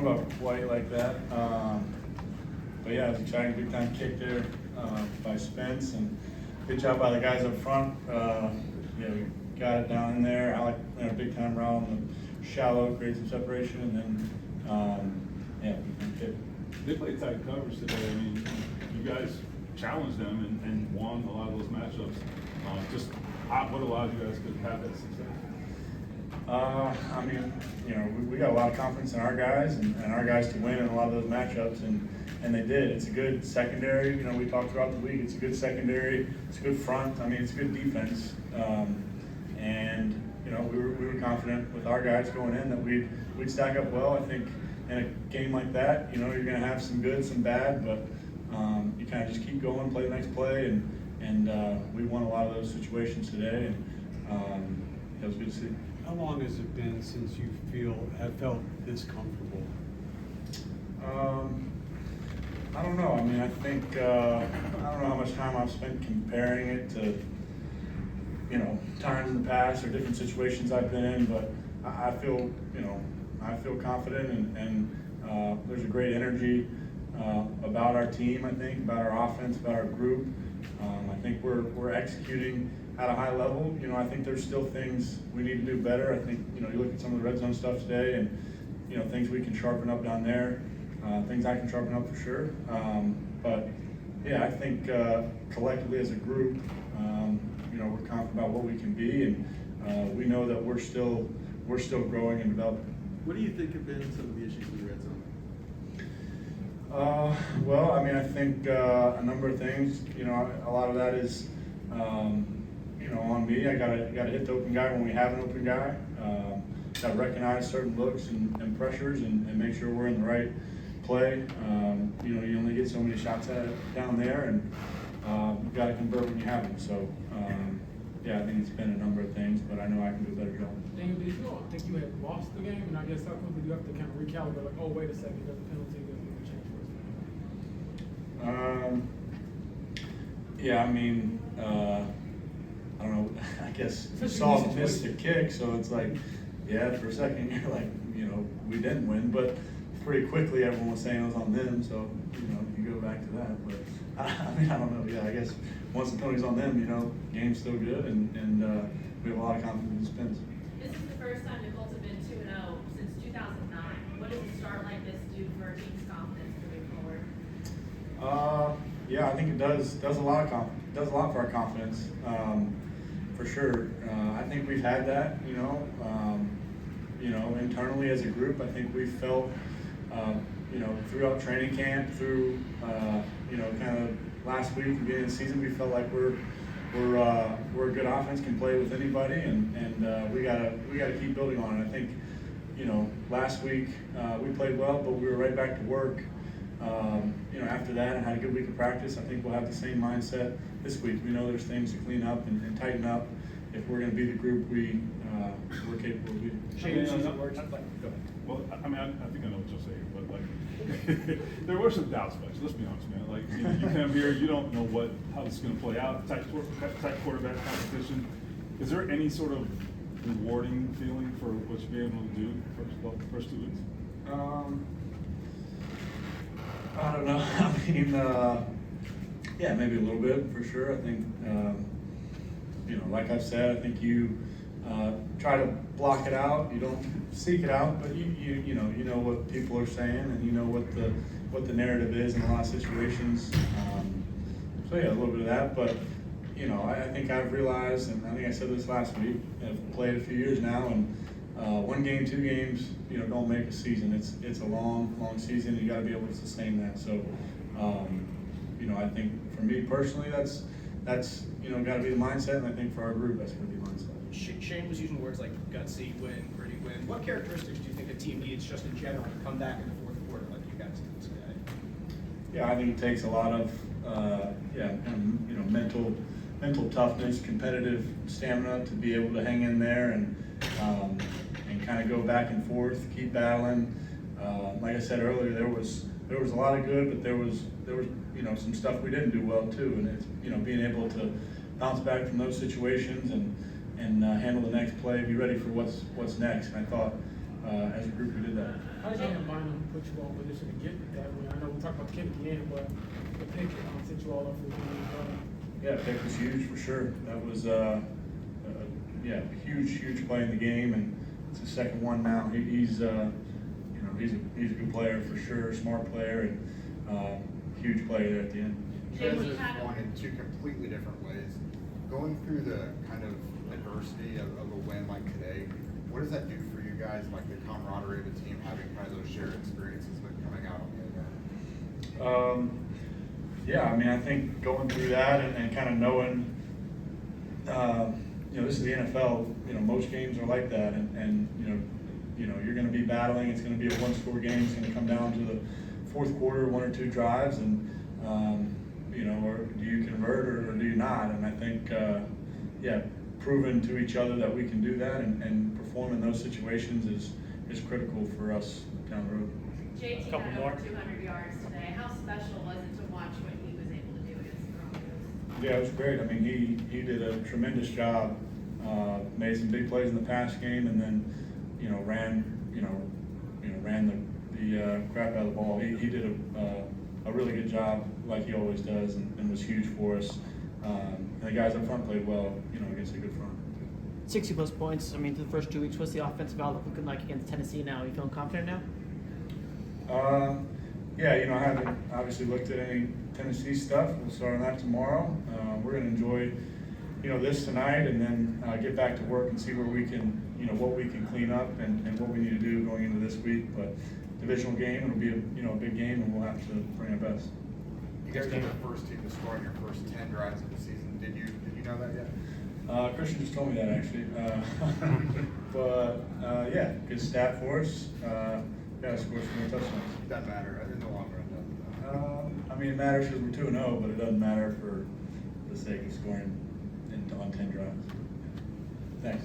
don't know about quite like that. But yeah, it was exciting, big time kick there by Spence, and good job by the guys up front. Yeah, we got it down in there. I like a big time route on the shallow, create some separation, and then yeah, big kick. They played tight coverage today. I mean, you guys challenged them and won a lot of those matchups. What allowed you guys to have that success? I mean, you know, we got a lot of confidence in our guys and our guys to win in a lot of those matchups, and they did. It's a good secondary. You know, we talked throughout the week. It's a good secondary. It's a good front. I mean, it's a good defense. And you know, we were confident with our guys going in that we'd stack up well. I think in a game like that, you know, you're going to have some good, some bad, but you kind of just keep going, play the next play, and we won a lot of those situations today, and it was good to see. How long has it been since you have felt this comfortable? I don't know. I mean, I think I don't know how much time I've spent comparing it to, you know, times in the past or different situations I've been in, but I feel, you know, I feel confident, and there's a great energy about our team. I think about our offense, about our group. I think we're executing at a high level. You know, I think there's still things we need to do better. I think, you know, you look at some of the red zone stuff today, and you know, things we can sharpen up down there. Things I can sharpen up for sure. But yeah, I think collectively as a group, you know, we're confident about what we can be, and we know that we're still growing and developing. What do you think have been some of the issues in the red zone? Well, I mean, I think a number of things. You know, a lot of that is, you know, on me. I gotta hit the open guy when we have an open guy. Gotta recognize certain looks and pressures and make sure we're in the right play. You know, you only get so many shots at it down there, and you gotta convert when you have them. So, yeah, I think it's been a number of things, but I know I can do a better job. Daniel, did you think you had lost the game? And I guess how quickly do you have to kind of recalibrate, like, oh, wait a second, there's a penalty that we can change for us? Yeah, I mean, I don't know, I guess you saw them miss the kick, so it's like, yeah, for a second, you're like, you know, we didn't win, but pretty quickly everyone was saying it was on them, so, you know, you go back to that, but, I mean, I don't know, yeah, I guess once the penalty's on them, you know, game's still good, and we have a lot of confidence in Spence. This is the first time the Colts have been 2-0 since 2009. What does a start like this do for a team's confidence moving forward? Yeah, I think it does a lot for our confidence, for sure. I think we've had that, you know, internally as a group. I think we felt, you know, throughout training camp, through, you know, kind of last week, beginning of the season, we felt like we're a good offense, can play with anybody, and we gotta keep building on it. I think, you know, last week we played well, but we were right back to work. You know, after that, and had a good week of practice. I think we'll have the same mindset this week. We know there's things to clean up and tighten up if we're going to be the group we're capable of being. Well, I mean, I think I know what you'll say, but like, there were some doubts, but let's be honest, man. Like, you come here, you don't know how this is going to play out. Tight quarterback competition. Is there any sort of rewarding feeling for what you've been able to do for the first 2 weeks? I don't know. I mean, yeah, maybe a little bit for sure. I think, you know, like I've said, I think you try to block it out. You don't seek it out, but you know what people are saying, and you know what the narrative is in a lot of situations. So yeah, a little bit of that, but you know, I think I've realized, and I think I said this last week. I've played a few years now, and 1 game, 2 games, you know, don't make a season. It's a long season. You got to be able to sustain that. So, you know, I think for me personally, that's you know, got to be the mindset, and I think for our group, that's going to be the mindset. Shane was using words like gutsy win, gritty win. What characteristics do you think a team needs just in general to come back in the fourth quarter like you guys did today? Yeah, I think it takes a lot of you know, mental toughness, competitive stamina to be able to hang in there and kind of go back and forth, keep battling. Like I said earlier, there was a lot of good, but there was you know, some stuff we didn't do well too, and it's, you know, being able to bounce back from those situations and handle the next play, be ready for what's next. And I thought as a group, we did that. How did Jalen Bynum put you all in position to get that win? I know we talked about the kick at the end, but the pick set you all up for the game as well. Yeah, pick was huge for sure. That was, yeah, huge play in the game, and it's his second one now. He's a good player for sure, smart player, and huge play there at the end. James, You you guys had have gone in two completely different ways. Going through the kind of adversity of a win like today, what does that do for you guys, like the camaraderie of the team, having kind of those shared experiences, but coming out on the other end? Yeah, I mean, I think going through that and kind of knowing, this is the NFL. Most games are like that, and you're going to be battling. It's going to be a one-score game. It's going to come down to the fourth quarter, 1 or 2 drives, and or do you convert or do you not? And I think, proving to each other that we can do that and perform in those situations is critical for us down the road. JT Couple had more. over 200 yards today. How special was it to watch what he was able to do against the Broncos? Yeah, it was great. I mean, he did a tremendous job. Made some big plays in the pass game, and then ran the crap out of the ball. He did a really good job, like he always does, and was huge for us. And the guys up front played well, against a good front. 60+ points. I mean, through the first 2 weeks, what's the offensive outlook looking like against Tennessee now? Are you feeling confident now? Yeah, I haven't obviously looked at any Tennessee stuff. We'll start on that tomorrow. We're going to enjoy, this tonight, and then get back to work and see where we can, what we can clean up and what we need to do going into this week. But divisional game, it'll be a big game, and we'll have to bring our best. You guys got the first team to score in your first 10 drives of the season. Did you know that yet? Christian just told me that actually. But yeah, good stat for us. Scores some more touchdowns. Doesn't matter. In the long run, doesn't matter. I mean, it matters because we're 2-0, but it doesn't matter for the sake of scoring on 10 drives. Thanks.